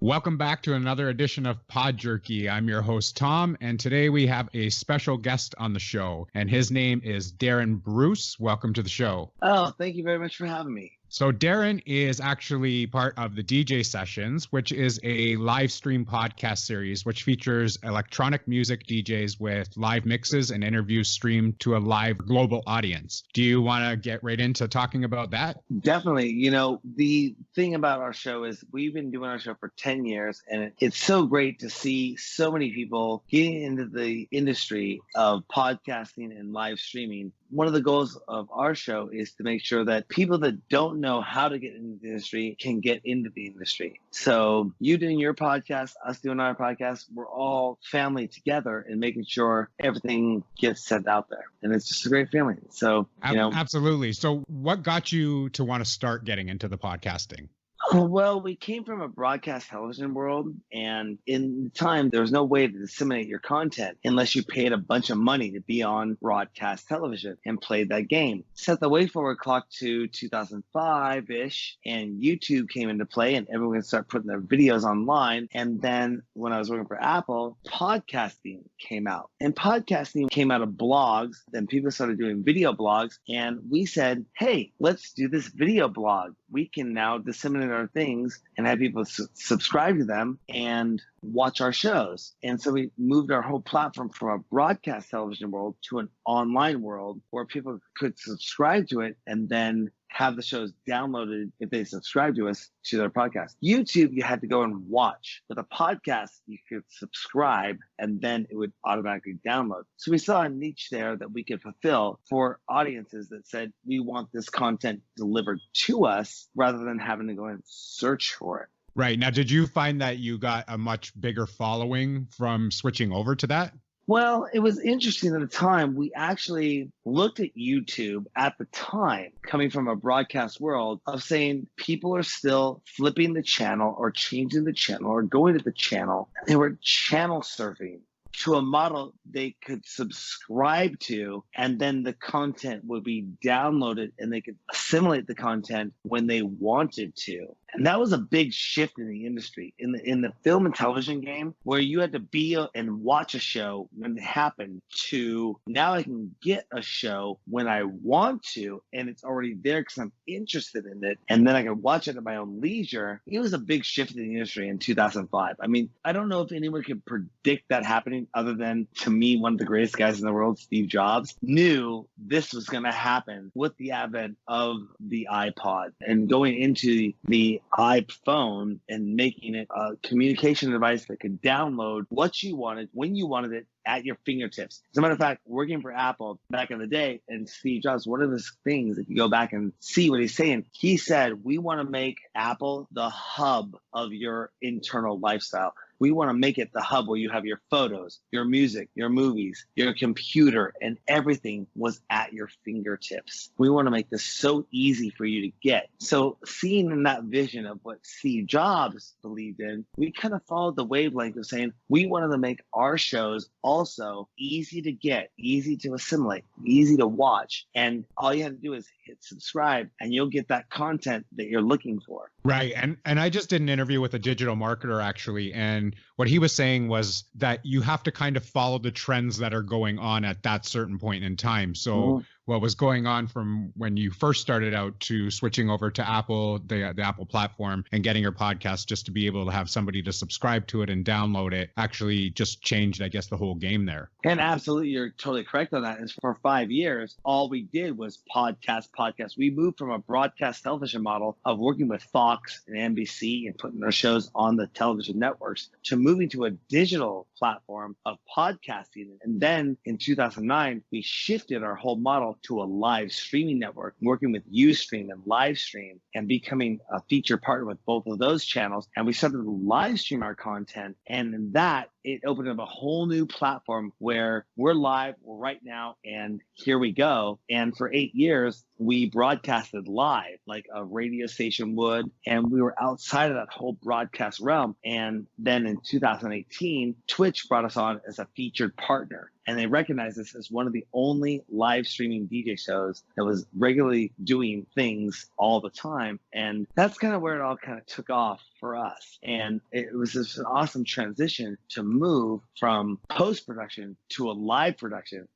Welcome back to another edition of Pod Jerky. I'm your host, Tom, and today we have a special guest on the show, and his name is Darran Bruce. Welcome to the show. Oh, thank you very much for having me. So Darran is actually part of the DJ Sessions, which is a live stream podcast series which features electronic music DJs with live mixes and interviews streamed to a live global audience. Do you want to get right into talking about that? Definitely. You know, the thing about our show is we've been doing our show for 10 years, and it's so great to see so many people getting into the industry of podcasting and live streaming. One of the goals of our show is to make sure that people that don't know how to get into the industry can get into the industry. So you doing your podcast, us doing our podcast, we're all family together and making sure everything gets sent out there. And it's just a great feeling. So, Absolutely. So what got you to want to start getting into the podcasting? Well, we came from a broadcast television world, and in the time, there was no way to disseminate your content unless you paid a bunch of money to be on broadcast television and played that game. Set the way forward clock to 2005-ish, and YouTube came into play, and everyone started putting their videos online. And then when I was working for Apple, podcasting came out. And podcasting came out of blogs. Then people started doing video blogs, and we said, hey, let's do this video blog. We can now disseminate our things and have people subscribe to them and watch our shows. And so we moved our whole platform from a broadcast television world to an online world where people could subscribe to it and then have the shows downloaded if they subscribe to us to their podcast. YouTube, you had to go and watch. With a podcast, you could subscribe and then it would automatically download. So we saw a niche there that we could fulfill for audiences that said, we want this content delivered to us rather than having to go and search for it. Right. Now, did you find that you got a much bigger following from switching over to that? Well, it was interesting at the time. We actually looked at YouTube at the time, coming from a broadcast world, of saying people are still flipping the channel or changing the channel or going to the channel. They were channel surfing to a model they could subscribe to, and then the content would be downloaded and they could assimilate the content when they wanted to. And that was a big shift in the industry, in the film and television game, where you had to be and watch a show when it happened, to now I can get a show when I want to, and it's already there because I'm interested in it, and then I can watch it at my own leisure. It was a big shift in the industry in 2005. I mean, I don't know if anyone could predict that happening other than, to me, one of the greatest guys in the world, Steve Jobs, knew this was going to happen with the advent of the iPod and going into the iPhone and making it a communication device that could download what you wanted, when you wanted it, at your fingertips. As a matter of fact, working for Apple back in the day, and Steve Jobs, one of his things, if you go back and see what he's saying, he said, we want to make Apple the hub of your internal lifestyle. We want to make it the hub where you have your photos, your music, your movies, your computer, and everything was at your fingertips. We want to make this so easy for you to get. So seeing in that vision of what Steve Jobs believed in, we kind of followed the wavelength of saying we wanted to make our shows also easy to get, easy to assimilate, easy to watch. And all you have to do is hit subscribe and you'll get that content that you're looking for. Right. And I just did an interview with a digital marketer, actually. And what he was saying was that you have to kind of follow the trends that are going on at that certain point in time. So what was going on from when you first started out to switching over to Apple, the Apple platform, and getting your podcast just to be able to have somebody to subscribe to it and download it actually just changed, I guess, the whole game there. And absolutely, you're totally correct on that. And for 5 years, all we did was podcast. We moved from a broadcast television model of working with Fox and NBC and putting their shows on the television networks to moving to a digital platform of podcasting. And then in 2009, we shifted our whole model to a live streaming network, working with Ustream and Livestream and becoming a feature partner with both of those channels. And we started to live stream our content. And that it opened up a whole new platform where we're live right now and here we go. And for 8 years, we broadcasted live like a radio station would, and we were outside of that whole broadcast realm. And then in 2018, Twitch brought us on as a featured partner. And they recognized us as one of the only live streaming DJ shows that was regularly doing things all the time. And that's kind of where it all kind of took off for us. And it was this awesome transition to move from post-production to a live production.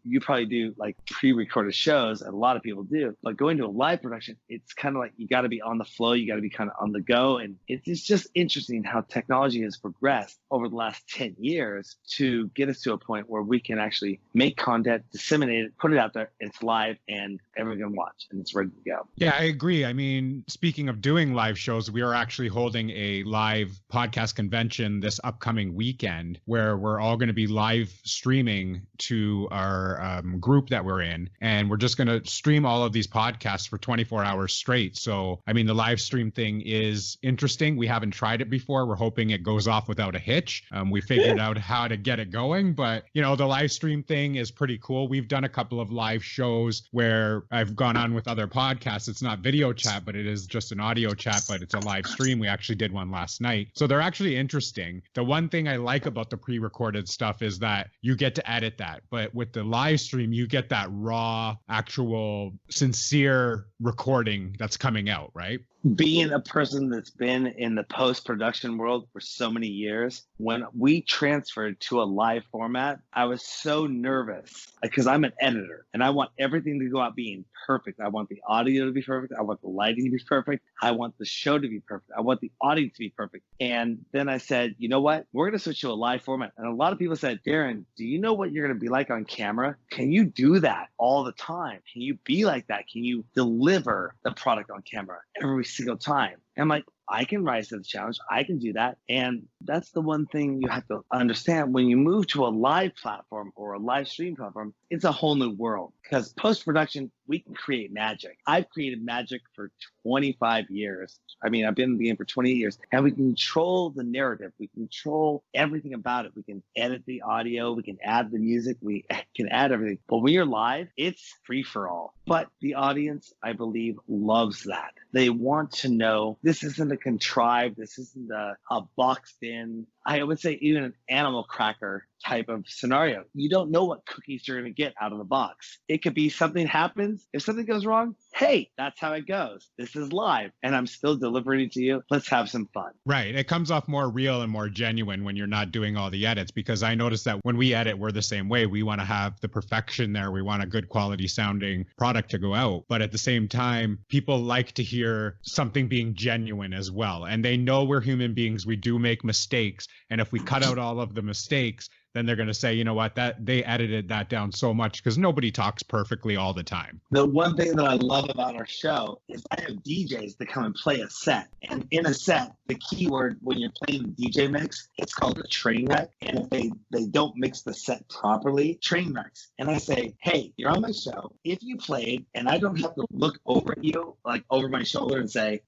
You probably do like pre-recorded shows, and a lot of people do, but going to a live production, it's kind of like you got to be on the flow, you got to be kind of on the go. And it's just interesting how technology has progressed over the last 10 years to get us to a point where we can actually make content, disseminate it, put it out there, it's live, and everyone can watch, and it's ready to go. Yeah, I agree. I mean, speaking of doing live shows, we are actually holding a live podcast convention this upcoming weekend where we're all going to be live streaming to our group that we're in, and we're just going to stream all of these podcasts for 24 hours straight. So, I mean, the live stream thing is interesting. We haven't tried it before. We're hoping it goes off without a hitch. We figured out how to get it going, but you know, the live stream thing is pretty cool. We've done a couple of live shows where I've gone on with other podcasts. It's not video chat, but it is just an audio chat, but it's a live stream. We actually did one last night. So they're actually interesting. The one thing I like about the pre-recorded stuff is that you get to edit that, but with the live stream, you get that raw, actual, sincere recording that's coming out, right? Being a person that's been in the post-production world for so many years, when we transferred to a live format, I was so nervous because I'm an editor and I want everything to go out being perfect. I want the audio to be perfect. I want the lighting to be perfect. I want the show to be perfect. I want the audience to be perfect. And then I said, you know what? We're going to switch to a live format. And a lot of people said, Darran, do you know what you're going to be like on camera? Can you do that all the time? Can you be like that? Can you deliver the product on camera every single time? And I'm like, I can rise to the challenge. I can do that. And that's the one thing you have to understand. When you move to a live platform or a live stream platform, it's a whole new world because post-production, we can create magic. I've created magic for 25 years. I mean, I've been in the game for 28 years, and we can control the narrative. We control everything about it. We can edit the audio. We can add the music. We can add everything. But when you're live, it's free for all. But the audience, I believe, loves that. They want to know this isn't a contrived, this isn't a boxed in, I would say even an animal cracker type of scenario. You don't know what cookies you're going to get out of the box. It could be something happens. If something goes wrong, hey, that's how it goes. This is live and I'm still delivering it to you. Let's have some fun. Right. It comes off more real and more genuine when you're not doing all the edits, because I noticed that when we edit, we're the same way. We want to have the perfection there. We want a good quality sounding product to go out. But at the same time, people like to hear something being genuine as well. And they know we're human beings. We do make mistakes. And if we cut out all of the mistakes, then they're going to say, you know what, that they edited that down so much, because nobody talks perfectly all the time. The one thing that I love about our show is I have DJs that come and play a set. And in a set, the keyword when you're playing the DJ mix, it's called a train wreck. And if they don't mix the set properly, train wrecks. And I say, hey, you're on my show. If you played and I don't have to look over at you, like over my shoulder and say,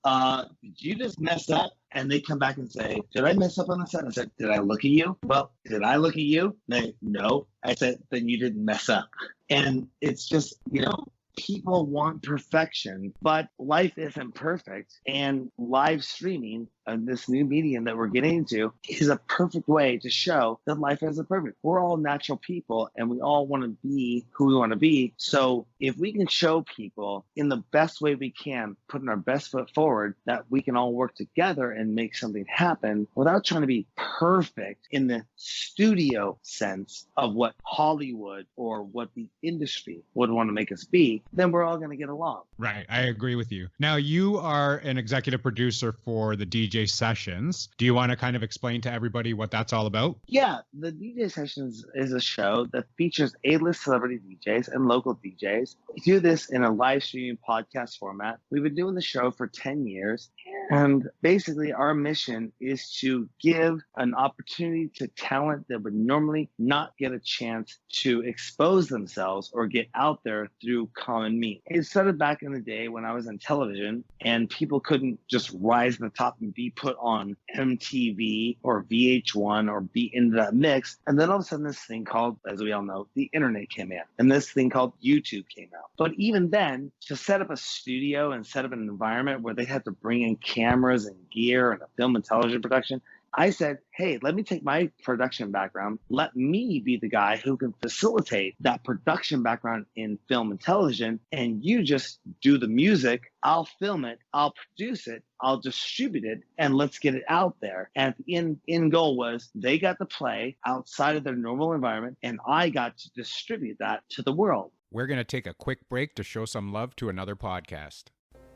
did you just mess up? And they come back and say, did I mess up on the set? I said, did I look at you? Well, did I look at you? They, no. I said, then you didn't mess up. And it's just, you know, people want perfection, but life isn't perfect. And live streaming and this new medium that we're getting into is a perfect way to show that life isn't perfect. We're all natural people and we all want to be who we want to be. So if we can show people in the best way we can, putting our best foot forward, that we can all work together and make something happen without trying to be perfect in the studio sense of what Hollywood or what the industry would want to make us be, then we're all going to get along. Right. I agree with you. Now, you are an executive producer for the DJ Sessions. Do you want to kind of explain to everybody what that's all about? Yeah, the DJ Sessions is a show that features A-list celebrity DJs and local DJs. We do this in a live streaming podcast format. We've been doing the show for 10 years. And basically, our mission is to give an opportunity to talent that would normally not get a chance to expose themselves or get out there through common means. It started back in the day when I was on television and people couldn't just rise to the top and be put on MTV or VH1 or be into that mix. And then all of a sudden, this thing called, as we all know, the internet came in, and this thing called YouTube came out. But even then, to set up a studio and set up an environment where they had to bring in cameras and gear and a film and television production, I said, hey, let me take my production background. Let me be the guy who can facilitate that production background in film and television. And you just do the music. I'll film it. I'll produce it. I'll distribute it. And let's get it out there. And the end goal was they got to play outside of their normal environment. And I got to distribute that to the world. We're going to take a quick break to show some love to another podcast.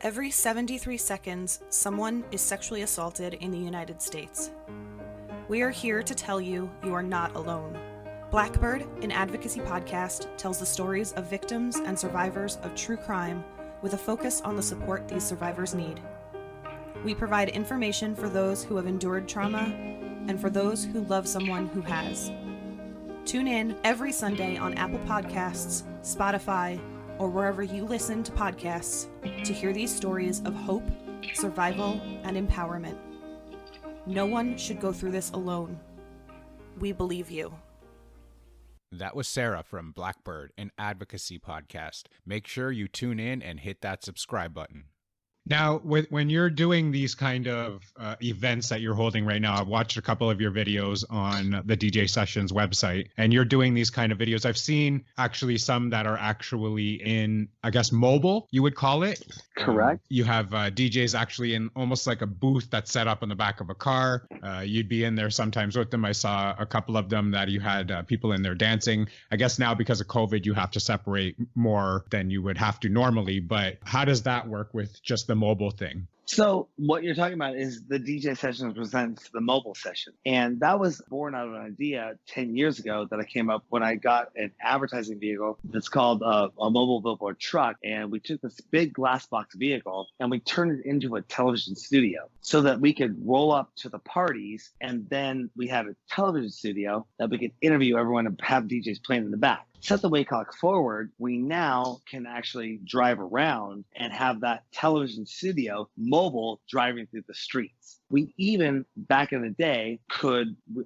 Every 73 seconds, someone is sexually assaulted in the United States. We are here to tell you you are not alone. Blackbird, an advocacy podcast, tells the stories of victims and survivors of true crime with a focus on the support these survivors need. We provide information for those who have endured trauma and for those who love someone who has. Tune in every Sunday on Apple Podcasts, Spotify, or wherever you listen to podcasts to hear these stories of hope, survival, and empowerment. No one should go through this alone. We believe you. That was Sarah from Blackbird, an advocacy podcast. Make sure you tune in and hit that subscribe button. Now, when you're doing these kind of events that you're holding right now, I've watched a couple of your videos on the DJ Sessions website, and you're doing these kind of videos. I've seen actually some that are actually in, I guess, mobile, you would call it. Correct. You have DJs actually in almost like a booth that's set up in the back of a car. You'd be in there sometimes with them. I saw a couple of them that you had people in there dancing. I guess now because of COVID, you have to separate more than you would have to normally. But how does that work with just the mobile thing? So what you're talking about is the DJ Sessions presents the mobile session. And that was born out of an idea 10 years ago that I came up when I got an advertising vehicle that's called a mobile billboard truck. And we took this big glass box vehicle and we turned it into a television studio so that we could roll up to the parties. And then we had a television studio that we could interview everyone and have DJs playing in the back. Set the way clock forward, we now can actually drive around and have that television studio mobile driving through the streets. We even, back in the day,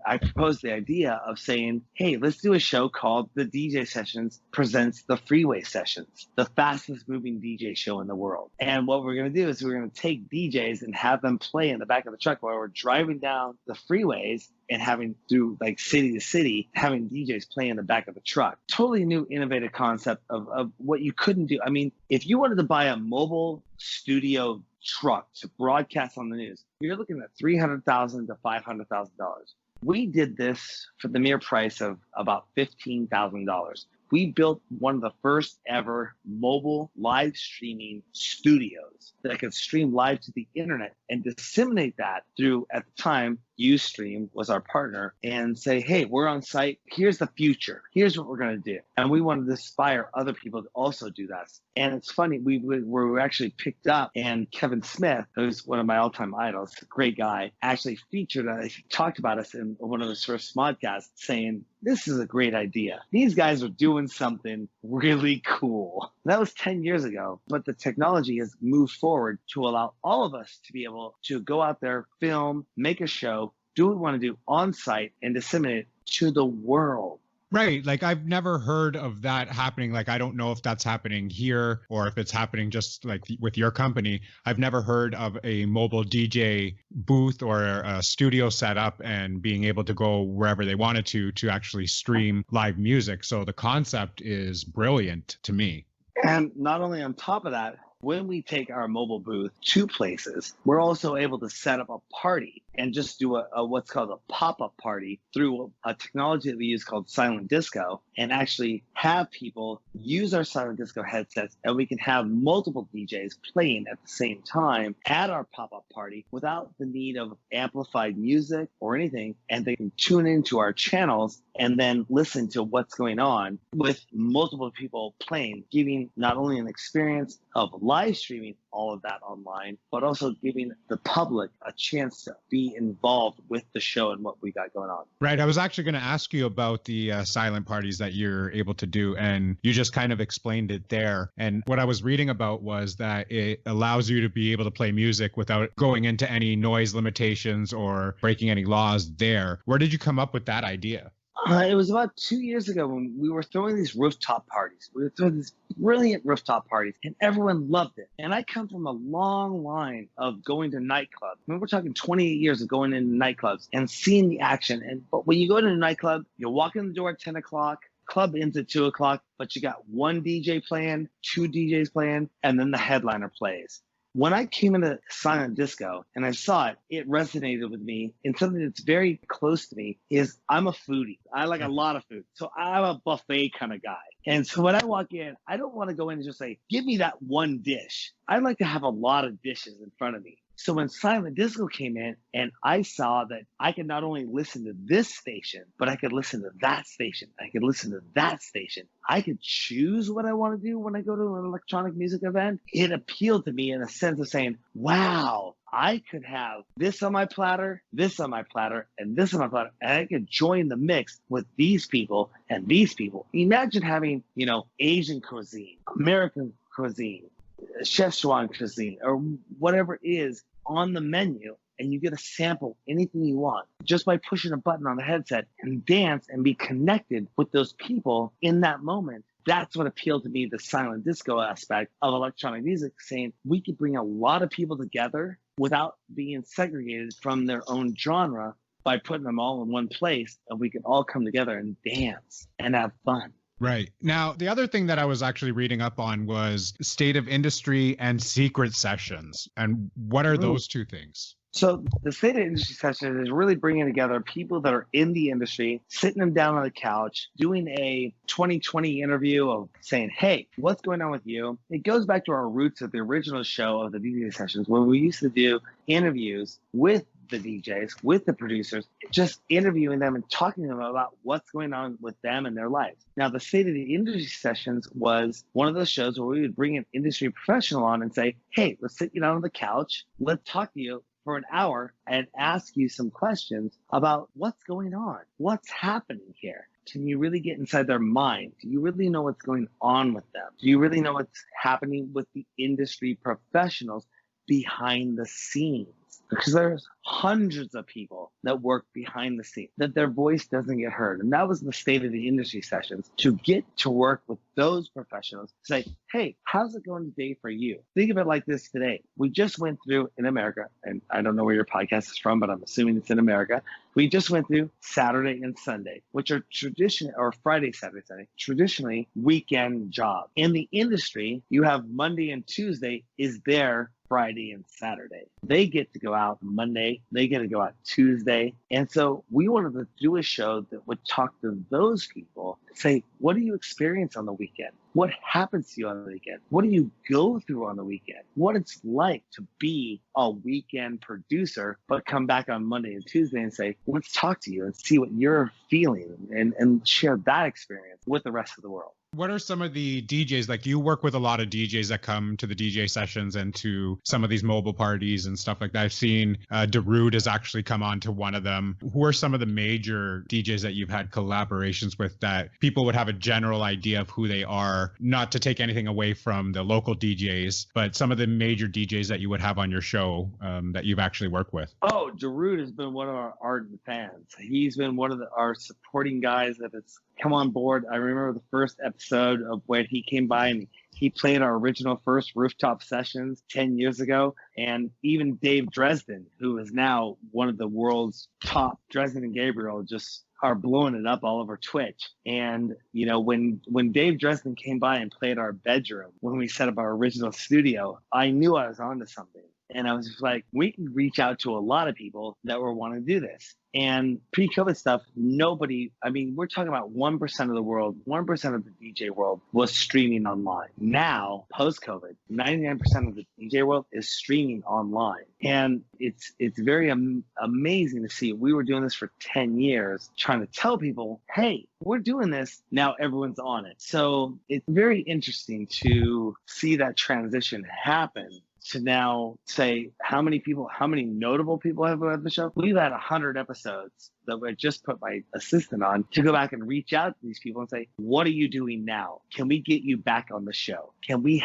I proposed the idea of saying, hey, let's do a show called The DJ Sessions Presents the Freeway Sessions, the fastest moving DJ show in the world. And what we're going to do is we're going to take DJs and have them play in the back of the truck while we're driving down the freeways and having through like city to city, having DJs play in the back of the truck. Totally new, innovative concept of what you couldn't do. I mean, if you wanted to buy a mobile studio truck to broadcast on the news, you're looking at $300,000 to $500,000. We did this for the mere price of about $15,000. We built one of the first ever mobile live streaming studios that could stream live to the internet and disseminate that through, at the time, Ustream was our partner, and say, hey, we're on site. Here's the future. Here's what we're going to do. And we wanted to inspire other people to also do that. And it's funny, we were actually picked up, and Kevin Smith, who's one of my all-time idols, a great guy, actually featured us. He talked about us in one of his first podcasts saying, this is a great idea. These guys are doing something really cool. That was 10 years ago, but the technology has moved forward to allow all of us to be able to go out there, film, make a show, do what we want to do on site, and disseminate it to the world. Right. Like, I've never heard of that happening. Like, I don't know if that's happening here or if it's happening just like with your company. I've never heard of a mobile DJ booth or a studio set up and being able to go wherever they wanted to actually stream live music. So the concept is brilliant to me. And not only on top of that, when we take our mobile booth to places, we're also able to set up a party and just do a what's called a pop-up party through a technology that we use called silent disco, and actually have people use our silent disco headsets, and we can have multiple DJs playing at the same time at our pop-up party without the need of amplified music or anything, and they can tune into our channels and then listen to what's going on with multiple people playing, giving not only an experience of live streaming all of that online, but also giving the public a chance to be involved with the show and what we got going on. Right. I was actually going to ask you about the silent parties that you're able to do, and you just kind of explained it there. And what I was reading about was that it allows you to be able to play music without going into any noise limitations or breaking any laws there. Where did you come up with that idea? It was about 2 years ago when we were throwing these rooftop parties. We were throwing these brilliant rooftop parties, and everyone loved it. And I come from a long line of going to nightclubs. I mean, we're talking 28 years of going into nightclubs and seeing the action. But when you go to a nightclub, you walk in the door at 10 o'clock, club ends at 2 o'clock, but you got one DJ playing, two DJs playing, and then the headliner plays. When I came into silent disco and I saw it, it resonated with me. And something that's very close to me is I'm a foodie. I like a lot of food. So I'm a buffet kind of guy. And so when I walk in, I don't want to go in and just say, give me that one dish. I like to have a lot of dishes in front of me. So when silent disco came in and I saw that I could not only listen to this station, but I could listen to that station. I could listen to that station. I could choose what I want to do when I go to an electronic music event. It appealed to me in a sense of saying, wow, I could have this on my platter, this on my platter, and this on my platter, and I could join the mix with these people and these people. Imagine having, Asian cuisine, American cuisine, Szechuan cuisine, or whatever it is on the menu, and you get to sample anything you want just by pushing a button on the headset and dance and be connected with those people in that moment. That's what appealed to me, the silent disco aspect of electronic music, saying we could bring a lot of people together without being segregated from their own genre by putting them all in one place, and we could all come together and dance and have fun. Right. Now, the other thing that I was actually reading up on was state of industry and secret sessions. And what are those two things? So the state of industry session is really bringing together people that are in the industry, sitting them down on the couch, doing a 2020 interview of saying, hey, what's going on with you? It goes back to our roots of the original show of the DJ sessions, where we used to do interviews with the DJs, with the producers, just interviewing them and talking to them about what's going on with them and their lives. Now, the State of the Industry Sessions was one of those shows where we would bring an industry professional on and say, hey, let's sit you down on the couch. Let's talk to you for an hour and ask you some questions about what's going on, what's happening here. Can you really get inside their mind? Do you really know what's going on with them? Do you really know what's happening with the industry professionals behind the scenes? Because there's hundreds of people that work behind the scenes, that their voice doesn't get heard. And that was the State of the Industry Sessions, to get to work with those professionals, say, hey, how's it going today for you? Think of it like this today. We just went through in America, and I don't know where your podcast is from, but I'm assuming it's in America. We just went through Saturday and Sunday, which are or Friday, Saturday, Sunday, traditionally weekend jobs. In the industry, you have Monday and Tuesday is their Friday and Saturday. They get to go out Monday, they get to go out Tuesday. And so we wanted to do a show that would talk to those people, say, what do you experience on the weekend? What happens to you on the weekend? What do you go through on the weekend? What it's like to be a weekend producer, but come back on Monday and Tuesday and say, let's talk to you and see what you're feeling and share that experience with the rest of the world. What are some of the DJs, like you work with a lot of DJs that come to the DJ sessions and to some of these mobile parties and stuff like that. I've seen Darran has actually come on to one of them. Who are some of the major DJs that you've had collaborations with that people would have a general idea of who they are, not to take anything away from the local DJs, but some of the major DJs that you would have on your show that you've actually worked with? Oh, Darran has been one of our ardent fans. He's been one of our supporting guys that has come on board. I remember the first episode of when he came by and he played our original first rooftop sessions 10 years ago. And even Dave Dresden, who is now one of the world's top, Dresden and Gabriel just are blowing it up all over Twitch. And, you know, when Dave Dresden came by and played our bedroom, when we set up our original studio, I knew I was onto something. And I was just like, we can reach out to a lot of people that were wanting to do this. And pre-COVID stuff, we're talking about 1% of the world, 1% of the DJ world was streaming online. Now, post-COVID, 99% of the DJ world is streaming online. And it's very amazing to see. We were doing this for 10 years, trying to tell people, hey, we're doing this. Now everyone's on it. So it's very interesting to see that transition happen. To now say how many notable people have had the show. We've had 100 episodes that I just put my assistant on to go back and reach out to these people and say, what are you doing now? Can we get you back on the show? Can we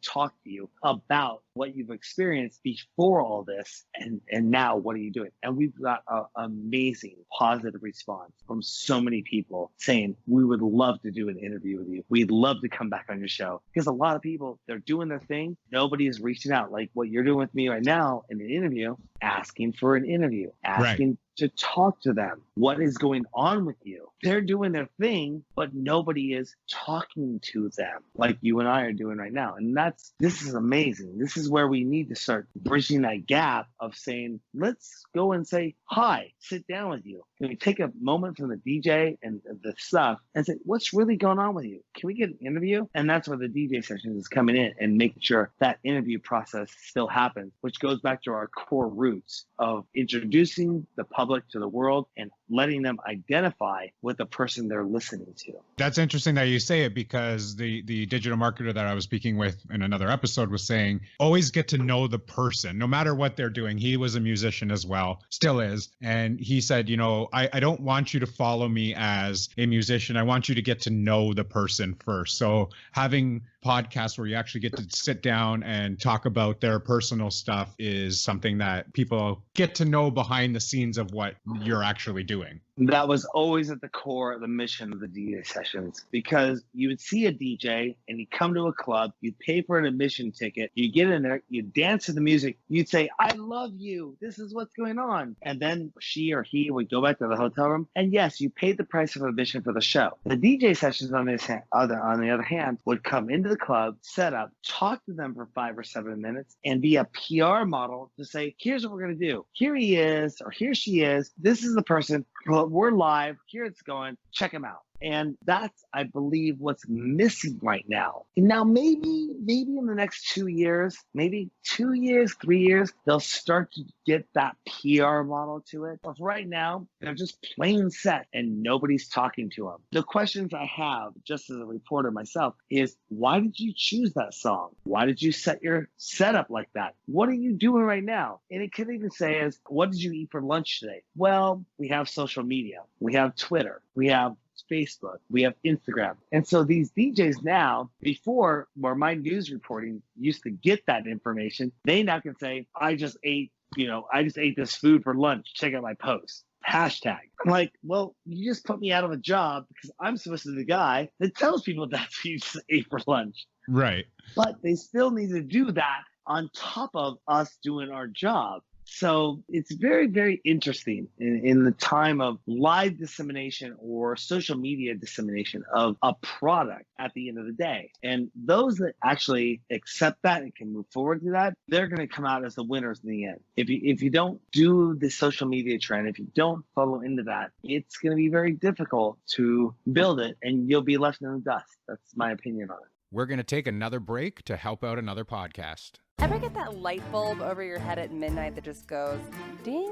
talk to you about what you've experienced before all this and now what are you doing? And we've got an amazing positive response from so many people saying, we would love to do an interview with you. We'd love to come back on your show. Because a lot of people, they're doing their thing. Nobody is reaching out like what you're doing with me right now in an interview, asking for an interview, asking to talk to them. What is going on with you? They're doing their thing, but nobody is talking to them like you and I are doing right now. And this is amazing. This is where we need to start bridging that gap of saying, let's go and say, hi, sit down with you. Can we take a moment from the DJ and the stuff and say, what's really going on with you? Can we get an interview? And that's where the DJ session is coming in and making sure that interview process still happens, which goes back to our core roots of introducing the public to the world and letting them identify with the person they're listening to. That's interesting that you say it, because the digital marketer that I was speaking with in another episode was saying, always get to know the person, no matter what they're doing. He was a musician as well, still is. And he said, I don't want you to follow me as a musician. I want you to get to know the person first. So having podcasts where you actually get to sit down and talk about their personal stuff is something that people get to know behind the scenes of what you're actually doing. That was always at the core of the mission of the DJ sessions, because you would see a DJ and he'd come to a club, you'd pay for an admission ticket, you get in there, you dance to the music, you'd say, I love you, this is what's going on. And then she or he would go back to the hotel room, and yes, you paid the price of admission for the show. The DJ sessions on the other hand would come into the club, set up, talk to them for 5 or 7 minutes, and be a PR model to say, here's what we're going to do. Here he is, or here she is, this is the person. We're live. Here it's going. Check him out. And that's, I believe, what's missing right now. And now maybe in the next 2 years, maybe 2 years, 3 years, they'll start to get that PR model to it. But right now, they're just plain set and nobody's talking to them. The questions I have, just as a reporter myself, is why did you choose that song? Why did you set your setup like that? What are you doing right now? And it could even say is, what did you eat for lunch today? Well, we have social media. We have Twitter. We have Facebook, we have Instagram. And so these DJs now, before where my news reporting used to get that information, they now can say, I just ate this food for lunch. Check out my post. Hashtag. I'm like, well, you just put me out of a job because I'm supposed to be the guy that tells people that's what you just ate for lunch. Right. But they still need to do that on top of us doing our job. So it's very, very interesting in the time of live dissemination or social media dissemination of a product at the end of the day. And those that actually accept that and can move forward to that, they're going to come out as the winners in the end. If you don't do the social media trend, if you don't follow into that, it's going to be very difficult to build it and you'll be left in the dust. That's my opinion on it. We're going to take another break to help out another podcast. Ever get that light bulb over your head at midnight that just goes ding?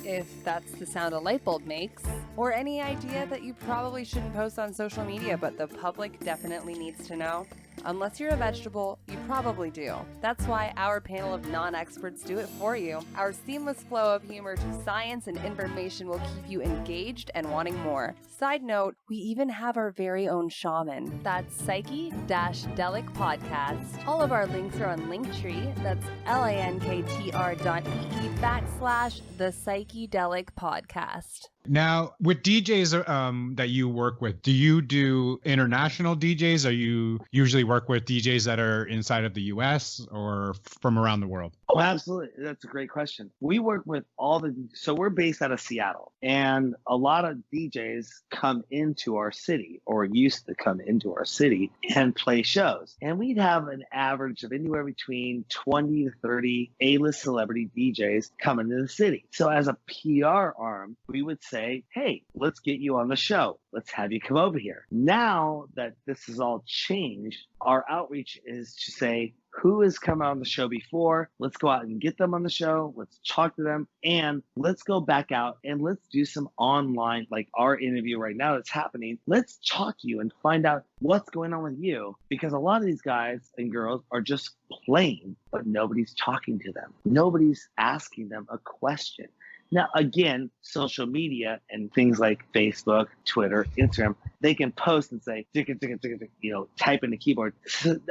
If that's the sound a light bulb makes. Or any idea that you probably shouldn't post on social media, but the public definitely needs to know? Unless you're a vegetable, you probably do. That's why our panel of non-experts do it for you. Our seamless flow of humor to science and information will keep you engaged and wanting more. Side note, we even have our very own shaman. That's Psyche-Delic Podcast. All of our links are on Linktree. That's linktr.ee/the Psyche-Delic Podcast. Now, with DJs that you work with, do you do international DJs? Or you usually work with DJs that are inside of the US or from around the world? Oh, absolutely. That's a great question. We work with so we're based out of Seattle, and a lot of DJs come into our city or used to come into our city and play shows. And we'd have an average of anywhere between 20 to 30 A-list celebrity DJs coming to the city. So as a PR arm, we would say, hey, let's get you on the show. Let's have you come over here. Now that this has all changed, our outreach is to say, who has come on the show before? Let's go out and get them on the show. Let's talk to them, and let's go back out and let's do some online, like our interview right now that's happening. Let's talk to you and find out what's going on with you, because a lot of these guys and girls are just playing, but nobody's talking to them. Nobody's asking them a question. Now, again, social media and things like Facebook, Twitter, Instagram, they can post and say, type in the keyboard,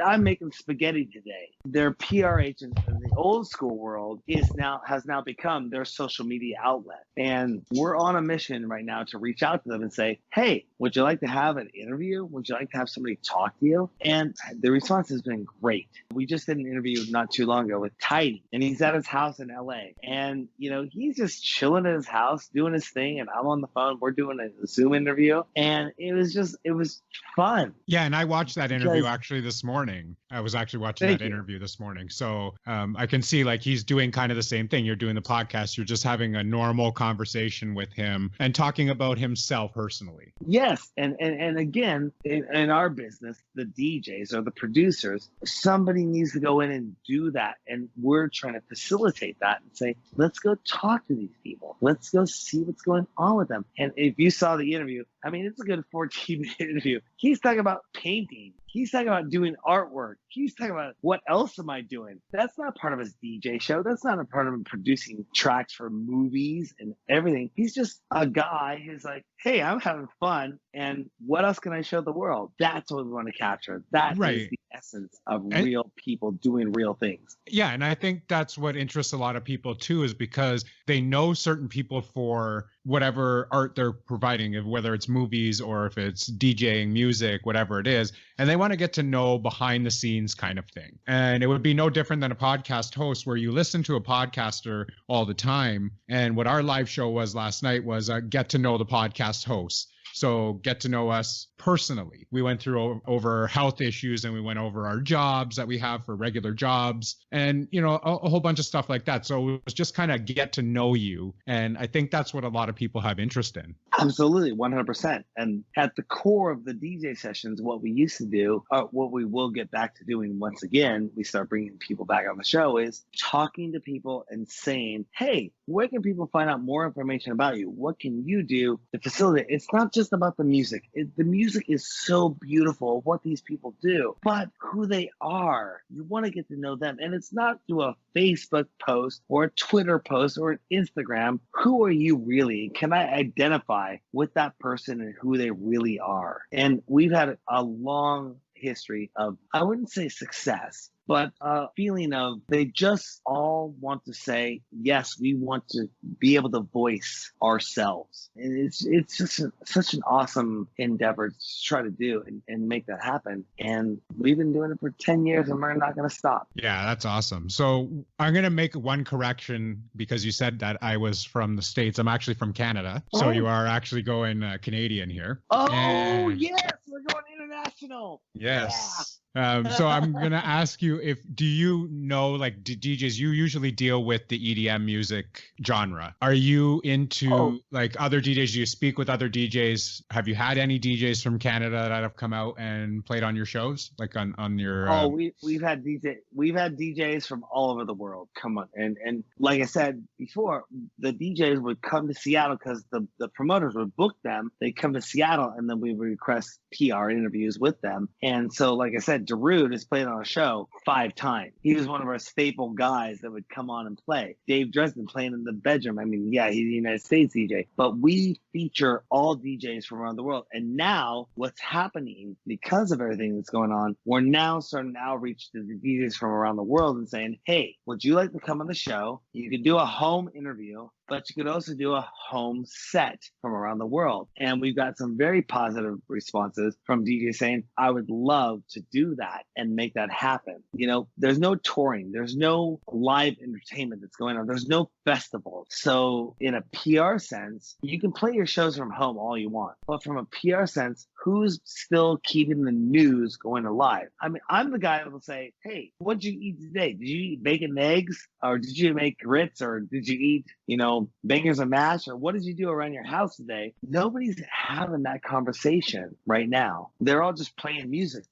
I'm making spaghetti today. Their PR agent in the old school world has now become their social media outlet. And we're on a mission right now to reach out to them and say, hey, would you like to have an interview? Would you like to have somebody talk to you? And the response has been great. We just did an interview not too long ago with Tidy, and he's at his house in LA. And, he's just chilling at his house, doing his thing, and I'm on the phone. We're doing a Zoom interview, and it was fun. Yeah, and I watched that interview actually this morning. I was actually watching that interview this morning. So I can see like he's doing kind of the same thing. You're doing the podcast. You're just having a normal conversation with him and talking about himself personally. Yes. And again, in our business, the DJs or the producers, somebody needs to go in and do that. And we're trying to facilitate that and say, let's go talk to these people. Let's go see what's going on with them. And if you saw the interview, I mean, it's a good 14-minute interview. He's talking about painting. He's talking about doing artwork. He's talking about what else am I doing? That's not part of his DJ show. That's not a part of him producing tracks for movies and everything. He's just a guy who's like, hey, I'm having fun. And what else can I show the world? That's what we want to capture. That is the essence of real people doing real things. Yeah. And I think that's what interests a lot of people too, is because they know certain people for whatever art they're providing, whether it's movies or if it's DJing, music, whatever it is. And they want to get to know behind the scenes kind of thing. And it would be no different than a podcast host where you listen to a podcaster all the time. And what our live show was last night was get to know the podcast host. So get to know us personally. We went through over health issues and we went over our jobs that we have for regular jobs and, a whole bunch of stuff like that. So it was just kind of get to know you. And I think that's what a lot of people have interest in. Absolutely, 100%. And at the core of the DJ sessions, what we used to do, what we will get back to doing once again, we start bringing people back on the show, is talking to people and saying, hey, where can people find out more information about you? What can you do to facilitate? It's not just about the music. The music is so beautiful, what these people do, but who they are. You want to get to know them. And it's not through a Facebook post or a Twitter post or an Instagram. Who are you really? Can I identify with that person and who they really are? And we've had a long history of, I wouldn't say success, but a feeling of they just all want to say, yes, we want to be able to voice ourselves. And it's just such an awesome endeavor to try to do and make that happen. And we've been doing it for 10 years and we're not going to stop. Yeah, that's awesome. So I'm going to make one correction because you said that I was from the States. I'm actually from Canada. So you are actually going Canadian here. Oh, yes, we're going international. Yes. Yeah. So I'm going to ask you do you know, like DJs, you usually deal with the EDM music genre. Are you into like other DJs? Do you speak with other DJs? Have you had any DJs from Canada that have come out and played on your shows? Like on your... we've had DJs from all over the world come on. And like I said before, the DJs would come to Seattle because the promoters would book them. They come to Seattle and then we would request PR interviews with them. And so, like I said, Darran has played on a show 5 times. He was one of our staple guys that would come on and play. Dave Dresden playing in the bedroom. I mean, yeah, he's a United States DJ, but we feature all DJs from around the world. And now what's happening because of everything that's going on, we're now starting to outreach to the DJs from around the world and saying, hey, would you like to come on the show? You can do a home interview but you could also do a home set from around the world. And we've got some very positive responses from DJs saying, I would love to do that and make that happen. You know, there's no touring, there's no live entertainment that's going on, there's no festival. So in a PR sense, you can play your shows from home all you want. But from a PR sense, who's still keeping the news going alive? I mean, I'm the guy that will say, hey, what'd you eat today? Did you eat bacon and eggs? Or did you make grits? Or did you eat, you know, bangers and mash? Or what did you do around your house today? Nobody's having that conversation right now. They're all just playing music,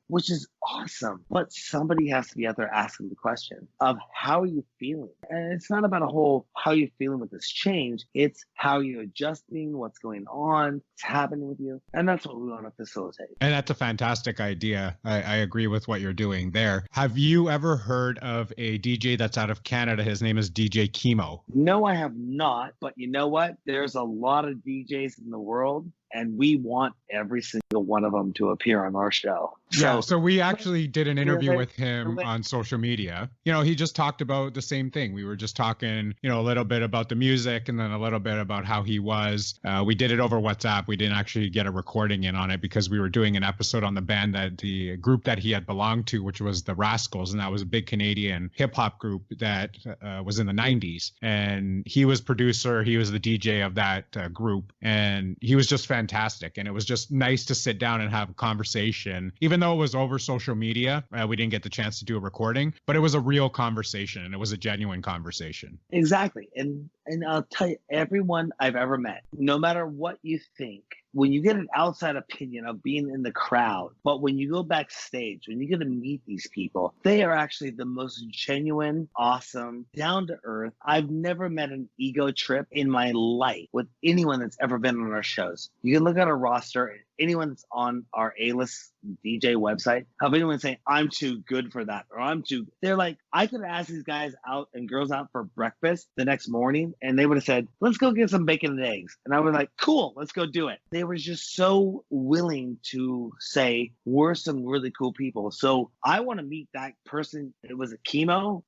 which is awesome. But somebody has to be out there asking the question of how are you feeling? And it's not about a whole how are you feeling with this change. It's how you're adjusting, what's going on, what's happening with you. And that's what we want to facilitate. And that's a fantastic idea. I agree with what you're doing there. Have you ever heard of a DJ that's out of Canada? His name is DJ Chemo. No, I have not. But you know what? There's a lot of DJs in the world, and we want every single one of them to appear on our show. So we actually did an interview with him on social media. You know, he just talked about the same thing. We were just talking, you know, a little bit about the music and then a little bit about how he was. We did it over WhatsApp. We didn't actually get a recording in on it because we were doing an episode on the band that the group that he had belonged to, which was the Rascals. And that was a big Canadian hip hop group that was in the 90s. And he was producer. He was the DJ of that group. And he was just fantastic. And it was just nice to sit down and have a conversation, even though it was over social media. We didn't get the chance to do a recording, but it was a real conversation and it was a genuine conversation. Exactly. And I'll tell you, everyone I've ever met, no matter what you think, when you get an outside opinion of being in the crowd, but when you go backstage, when you get to meet these people, they are actually the most genuine, awesome, down to earth. I've never met an ego trip in my life with anyone that's ever been on our shows. You can look at our roster, anyone that's on our A-list DJ website, have anyone saying, I'm too good for that, or they're like, I could ask these guys out and girls out for breakfast the next morning, and they would have said, let's go get some bacon and eggs. And I was like, cool, let's go do it. They were just so willing to say, we're some really cool people. So I want to meet that person. It was a Chemo.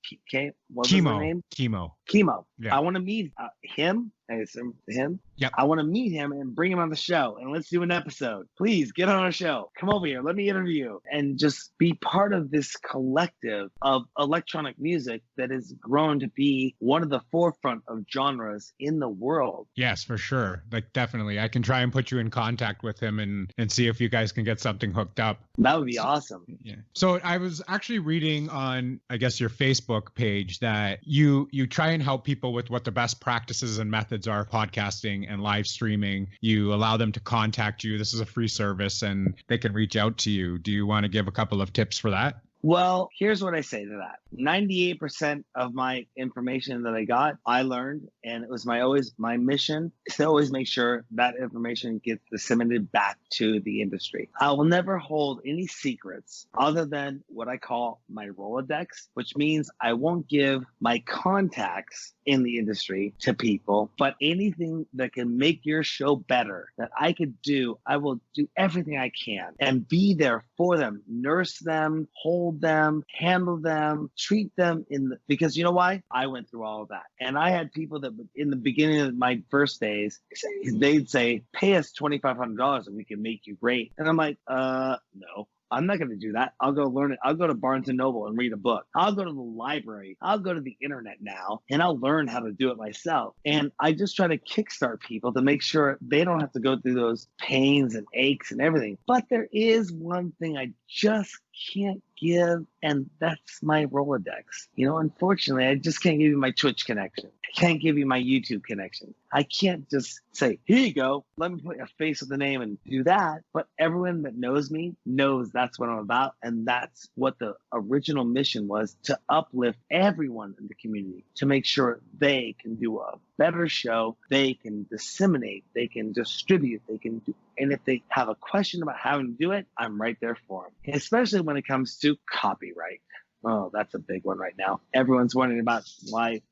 What was his name? Chemo. Yeah. I want to meet him. I assume him. Yep. I want to meet him and bring him on the show, and let's do an episode. Please get on our show. Come over here. Let me interview you, and just be part of this collective of electronic music that has grown to be one of the forefront of genres in the world. Yes, for sure. Like, definitely. I can try and put you in contact with him and see if you guys can get something hooked up. That would be awesome. Yeah. So I was actually reading on, I guess, your Facebook page that you try and help people with what the best practices and methods are podcasting and live streaming. You allow them to contact you. This is a free service and they can reach out to you. Do you want to give a couple of tips for that? Well, here's what I say to that. 98% of my information that I got, I learned, and it was my mission is to always make sure that information gets disseminated back to the industry. I will never hold any secrets other than what I call my Rolodex, which means I won't give my contacts in the industry to people, but anything that can make your show better that I could do, I will do everything I can and be there for them, nurse them, hold them, handle them, treat them because you know why? I went through all of that. And I had people that in the beginning of my first days, they'd say, pay us $2,500 and we can make you great. And I'm like, no. I'm not going to do that. I'll go learn it. I'll go to Barnes & Noble and read a book. I'll go to the library. I'll go to the internet now, and I'll learn how to do it myself. And I just try to kickstart people to make sure they don't have to go through those pains and aches and everything. But there is one thing I just can't give, and that's my Rolodex. You know, unfortunately, I just can't give you my Twitch connection. I can't give you my YouTube connection. I can't just say, here you go, let me put a face with the name and do that. But everyone that knows me knows that's what I'm about. And that's what the original mission was, to uplift everyone in the community, to make sure they can do a better show, they can disseminate, they can distribute, they can do. And if they have a question about how to do it, I'm right there for them, especially when it comes to copyright. Oh, that's a big one right now. Everyone's wondering about why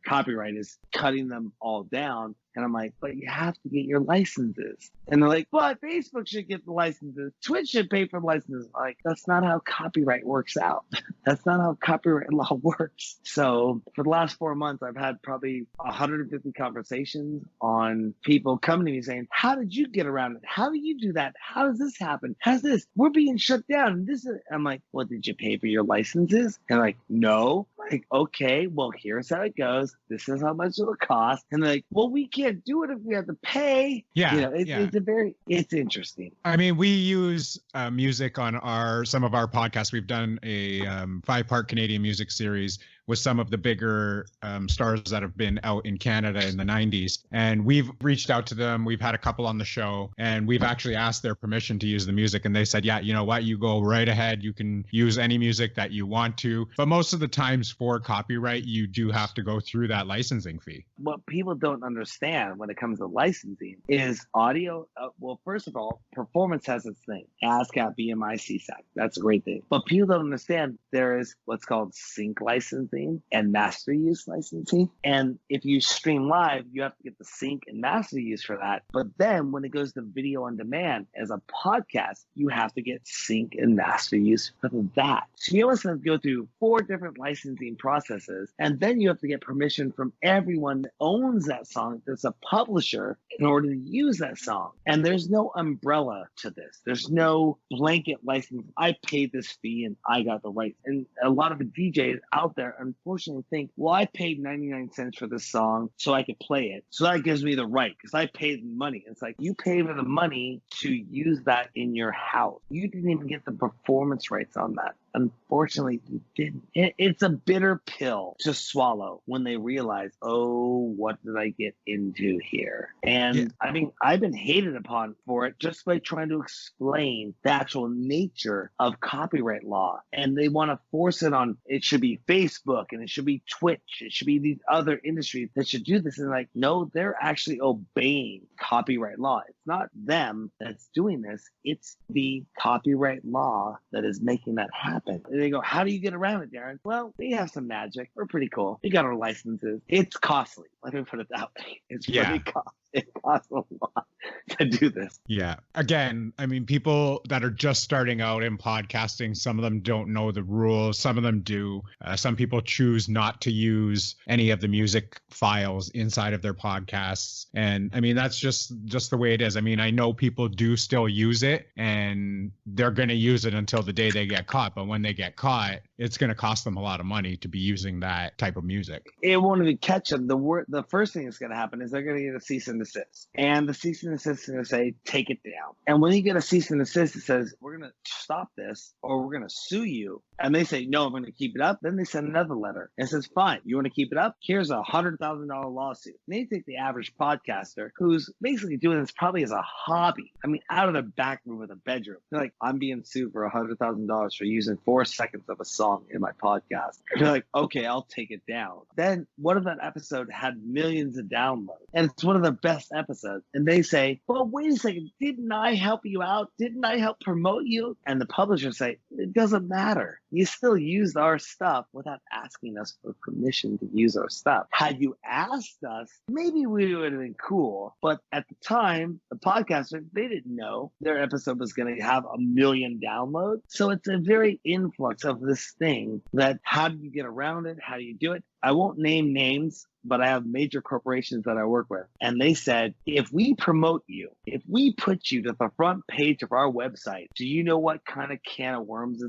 copyright is cutting them all down. And I'm like, but you have to get your licenses. And they're like, but Facebook should get the licenses. Twitch should pay for the licenses. I'm like, that's not how copyright works out. That's not how copyright law works. So for the last 4 months, I've had probably 150 conversations on people coming to me saying, how did you get around it? How do you do that? How does this happen? How's this? We're being shut down. I'm like, well, did you pay for your licenses? And they're like, no. I'm like, okay, well, here's how it goes. This is how much it'll cost. And they're like, well, we can't do it if we have to pay. Yeah, it's interesting. I mean, we use music on some of our podcasts. We've done a 5-part Canadian music series with some of the bigger stars that have been out in Canada in the 90s. And we've reached out to them. We've had a couple on the show, and we've actually asked their permission to use the music. And they said, yeah, you know what? You go right ahead. You can use any music that you want to. But most of the times for copyright, you do have to go through that licensing fee. What people don't understand when it comes to licensing is audio. Well, first of all, performance has its thing. ASCAP, BMI, CSAC. That's a great thing. But people don't understand there is what's called sync licensing and master use licensing. And if you stream live, you have to get the sync and master use for that. But then when it goes to video on demand as a podcast, you have to get sync and master use for that. So you almost have to go through 4 different licensing processes. And then you have to get permission from everyone that owns that song, that's a publisher, in order to use that song. And there's no umbrella to this. There's no blanket license. I paid this fee and I got the right. And a lot of the DJs out there, unfortunately, think, well, I paid 99 cents for this song so I could play it. So that gives me the right because I paid the money. It's like you pay for the money to use that in your house. You didn't even get the performance rights on that. Unfortunately, you didn't. It's a bitter pill to swallow when they realize, oh, what did I get into here? And I mean, I've been hated upon for it just by trying to explain the actual nature of copyright law. And they want to force it on, it should be Facebook and it should be Twitch. It should be these other industries that should do this. And like, no, they're actually obeying copyright law. It's not them that's doing this. It's the copyright law that is making that happen. And they go, how do you get around it, Darran? Well, we have some magic. We're pretty cool. We got our licenses. It's costly. Let me put it that way. It's really costly. It costs a lot to do this. Yeah. Again, I mean, people that are just starting out in podcasting, some of them don't know the rules. Some of them do. Some people choose not to use any of the music files inside of their podcasts. And I mean, that's just the way it is. I mean, I know people do still use it and they're going to use it until the day they get caught. But when they get caught, it's going to cost them a lot of money to be using that type of music. It won't even catch them. The first thing that's going to happen is they're going to get a cease and desist. And the cease and desist is going to say, take it down. And when you get a cease and desist, it says, we're going to stop this or we're going to sue you. And they say, no, I'm going to keep it up. Then they send another letter and says, fine, you want to keep it up? Here's a $100,000 lawsuit. And they take the average podcaster who's basically doing this probably as a hobby. I mean, out of the back room of the bedroom. They're like, I'm being sued for $100,000 for using 4 seconds of a song in my podcast. And they're like, okay, I'll take it down. Then what if that episode had millions of downloads? And it's one of the best episodes. And they say, well, wait a second. Didn't I help you out? Didn't I help promote you? And the publishers say, it doesn't matter. You still used our stuff without asking us for permission to use our stuff. Had you asked us, maybe we would have been cool. But at the time, the podcaster, they didn't know their episode was going to have 1 million downloads. So it's a very influx of this thing that how do you get around it? How do you do it? I won't name names, but I have major corporations that I work with. And they said, if we promote you, if we put you to the front page of our website, do you know what kind of can of worms